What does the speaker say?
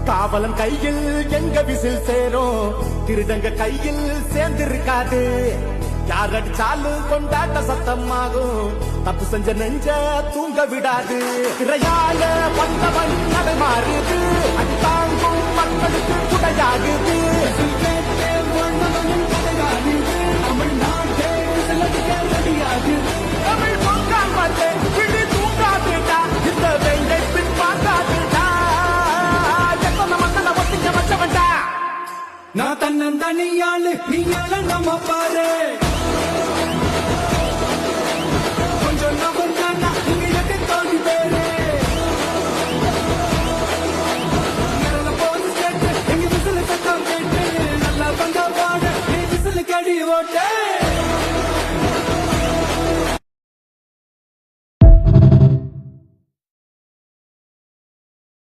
காவலன் கையில் எங்க விசில் சேரும், திருடங்க கையில் சேர்ந்திருக்காது. யார் அடிச்சாலும் கொண்டாட்ட சத்தமாகும், தப்பு செஞ்ச நெஞ்ச தூங்க விடாது. திரையால வந்தவன் அதை மாறுது, அது தாங்கும் மக்களுக்கு குடையாகுது. தமிழ் பொங்கால் வந்து விழி தூங்காதுடா, இந்த வெங்கை பின் பார்க்காதுடா. எத்தனை மக்களை ஒட்டிங்க வச்சவன்டா. நான் தன்னந்தனியாளு, நீ நம்ம பாரு.